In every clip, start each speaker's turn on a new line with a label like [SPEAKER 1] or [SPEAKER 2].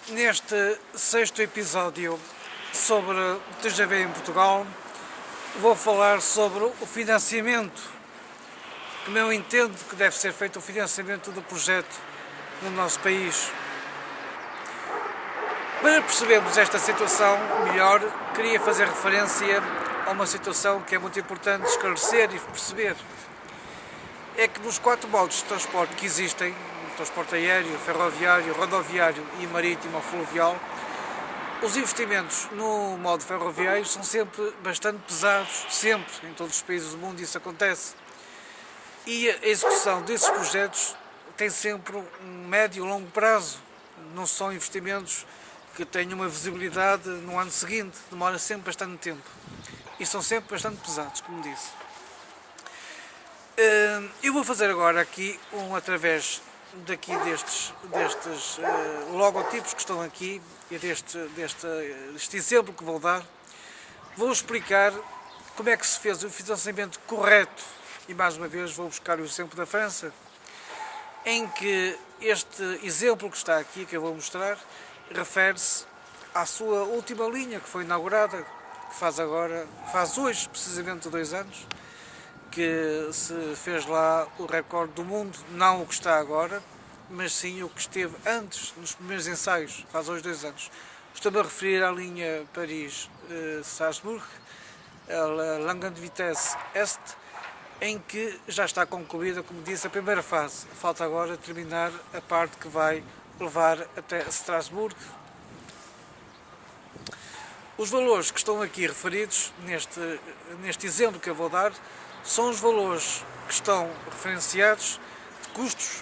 [SPEAKER 1] Neste sexto episódio sobre o TGV em Portugal, vou falar sobre o financiamento, como eu entendo que deve ser feito o financiamento do projeto no nosso país. Para percebermos esta situação melhor, queria fazer referência a uma situação que é muito importante esclarecer e perceber. É que nos 4 modos de transporte que existem, transporte aéreo, ferroviário, rodoviário e marítimo ou fluvial, os investimentos no modo ferroviário são sempre bastante pesados, sempre, em todos os países do mundo isso acontece. E a execução desses projetos tem sempre um médio e longo prazo, não são investimentos que tenham uma visibilidade no ano seguinte, demora sempre bastante tempo e são sempre bastante pesados, como disse. Eu vou fazer agora aqui através destes logotipos que estão aqui e deste exemplo que vou dar, vou explicar como é que se fez o financiamento correto e mais uma vez vou buscar o exemplo da França, em que este exemplo que está aqui, que eu vou mostrar, refere-se à sua última linha que foi inaugurada, que faz hoje precisamente 2 anos, que se fez lá o recorde do mundo, não o que está agora, mas sim o que esteve antes, nos primeiros ensaios, faz hoje 2 anos. Estou-me a referir à linha Paris-Strasbourg, a Langue de Vitesse Est, em que já está concluída, como disse, a primeira fase. Falta agora terminar a parte que vai levar até Strasbourg. Os valores que estão aqui referidos neste exemplo que eu vou dar são os valores que estão referenciados de custos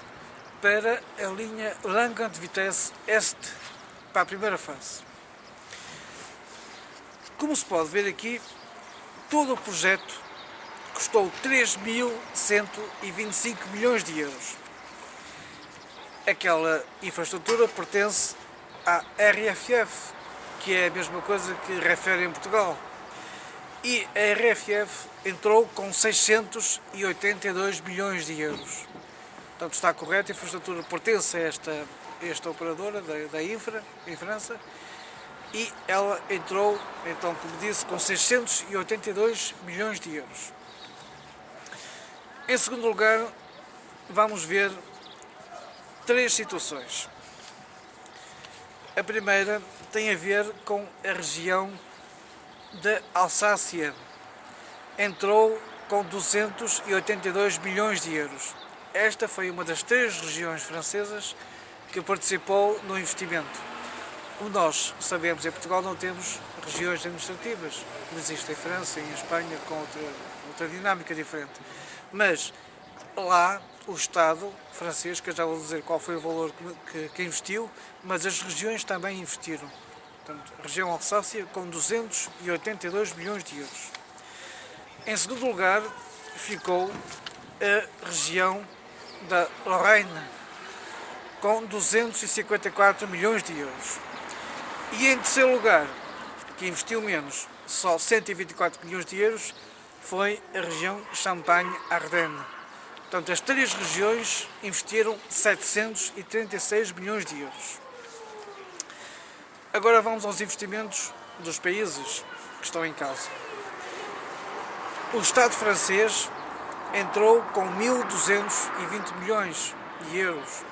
[SPEAKER 1] para a linha Langue de Vitesse Est, para a primeira fase. Como se pode ver aqui, todo o projeto custou 3.125 milhões de euros. Aquela infraestrutura pertence à RFF, que é a mesma coisa que refere em Portugal. E a RFF entrou com 682 milhões de euros. Portanto, está correto, a infraestrutura pertence a esta operadora da Infra, em França, e ela entrou, então, como disse, com 682 milhões de euros. Em segundo lugar, vamos ver 3 situações. A primeira tem a ver com a região da Alsácia, entrou com 282 milhões de euros. Esta foi uma das 3 regiões francesas que participou no investimento. Como nós sabemos, em Portugal não temos regiões administrativas, como existe em França e em Espanha, com outra dinâmica diferente. Mas lá o Estado francês, que eu já vou dizer qual foi o valor que investiu, mas as regiões também investiram. Portanto, a região Alsácia com 282 milhões de euros. Em segundo lugar, ficou a região da Lorraine, com 254 milhões de euros. E em terceiro lugar, que investiu menos, só 124 milhões de euros, foi a região Champagne-Ardenne. Portanto, as 3 regiões investiram 736 milhões de euros. Agora vamos aos investimentos dos países que estão em causa. O Estado francês entrou com 1.220 milhões de euros.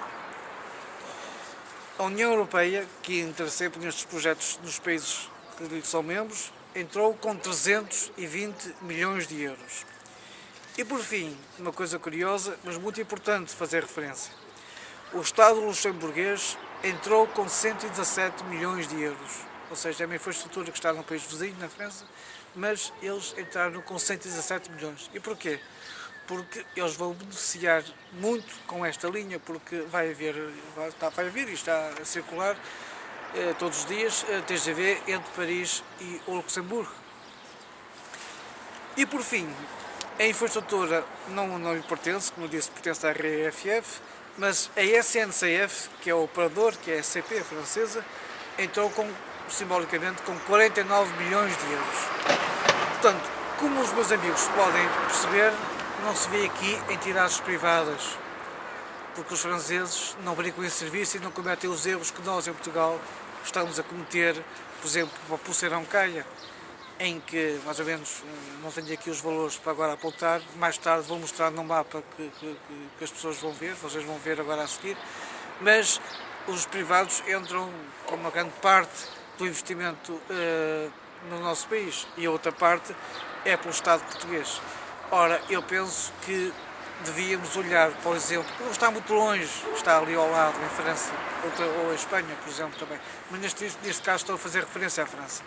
[SPEAKER 1] A União Europeia, que interessa nestes projetos nos países que lhe são membros, entrou com 320 milhões de euros. E por fim, uma coisa curiosa, mas muito importante fazer referência. O Estado luxemburguês entrou com 117 milhões de euros, ou seja, é uma infraestrutura que está no país vizinho, na França, mas eles entraram com 117 milhões. E porquê? Porque eles vão beneficiar muito com esta linha, porque vai haver e está a circular todos os dias a TGV entre Paris e o Luxemburgo. E por fim, a infraestrutura não lhe pertence, como eu disse, pertence à RFF, mas a SNCF, que é o operador, que é a CP francesa, entrou simbolicamente com 49 milhões de euros. Portanto, como os meus amigos podem perceber, não se vê aqui entidades privadas. porque os franceses não brincam em serviço e não cometem os erros que nós em Portugal estamos a cometer, por exemplo, para o Pulseirão Caia, em que, mais ou menos, não tenho aqui os valores para agora apontar, mais tarde vou mostrar no mapa que as pessoas vão ver, vocês vão ver agora a seguir, mas os privados entram com uma grande parte do investimento no nosso país e a outra parte é pelo Estado português. Ora, eu penso que devíamos olhar, por exemplo, não está muito longe, está ali ao lado, em França, ou em Espanha, por exemplo, também, mas neste caso estou a fazer referência à França.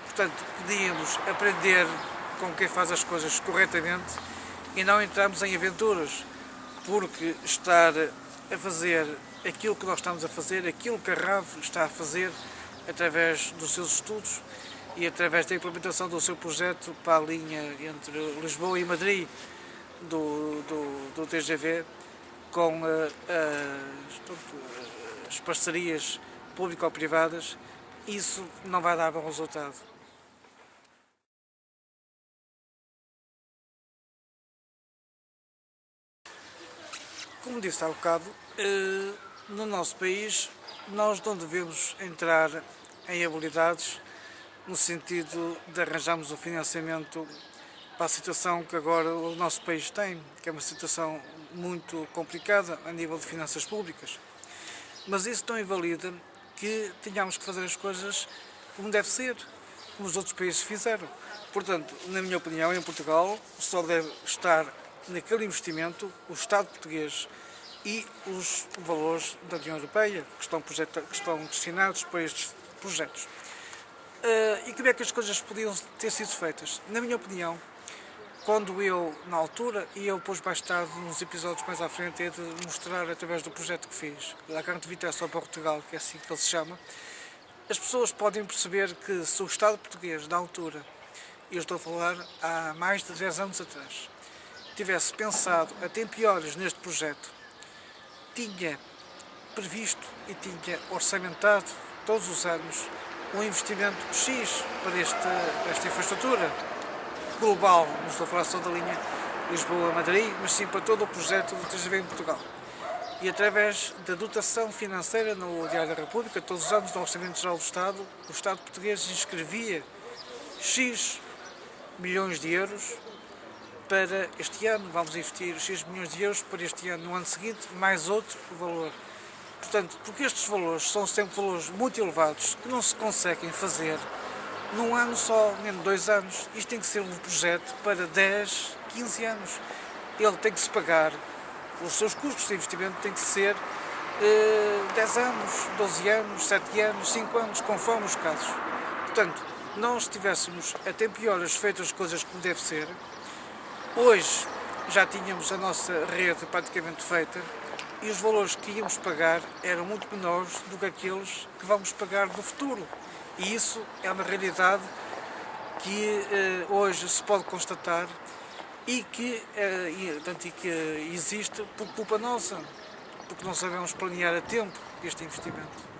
[SPEAKER 1] Portanto, podíamos aprender com quem faz as coisas corretamente e não entrarmos em aventuras, porque estar a fazer aquilo que nós estamos a fazer, aquilo que a RAV está a fazer, através dos seus estudos e através da implementação do seu projeto para a linha entre Lisboa e Madrid do TGV, com as parcerias público-privadas, isso não vai dar bom resultado. Como disse há bocado, no nosso país nós não devemos entrar em habilidades no sentido de arranjarmos o financiamento para a situação que agora o nosso país tem, que é uma situação muito complicada a nível de finanças públicas. Mas isso não invalida que tenhamos que fazer as coisas como deve ser, como os outros países fizeram. Portanto, na minha opinião, em Portugal só deve estar naquele investimento o Estado português e os valores da União Europeia que estão destinados para estes projetos. E como é que as coisas podiam ter sido feitas? Na minha opinião, quando eu, na altura, e eu depois mais tarde, nos episódios mais à frente, hei de mostrar através do projeto que fiz, a Grande Vitesse ao Portugal, que é assim que ele se chama, as pessoas podem perceber que se o Estado português, na altura, e eu estou a falar há mais de 10 anos atrás, tivesse pensado a tempo e horas neste projeto, tinha previsto e tinha orçamentado todos os anos um investimento X para esta infraestrutura global, não estou a falar só da linha Lisboa-Madrid, mas sim para todo o projeto do TGV em Portugal. E através da dotação financeira no Diário da República, todos os anos no Orçamento Geral do Estado, o Estado português inscrevia X milhões de euros para este ano, vamos investir X milhões de euros para este ano, no ano seguinte, mais outro valor. Portanto, porque estes valores são sempre valores muito elevados que não se conseguem fazer num ano só, nem 2 anos. Isto tem que ser um projeto para 10, 15 anos. Ele tem que se pagar, os seus custos de investimento têm que ser 10 anos, 12 anos, 7 anos, 5 anos, conforme os casos. Portanto, nós tivéssemos a tempo e horas feito as coisas como deve ser, hoje já tínhamos a nossa rede praticamente feita e os valores que íamos pagar eram muito menores do que aqueles que vamos pagar no futuro. E isso é uma realidade que hoje se pode constatar e que existe por culpa nossa, porque não sabemos planear a tempo este investimento.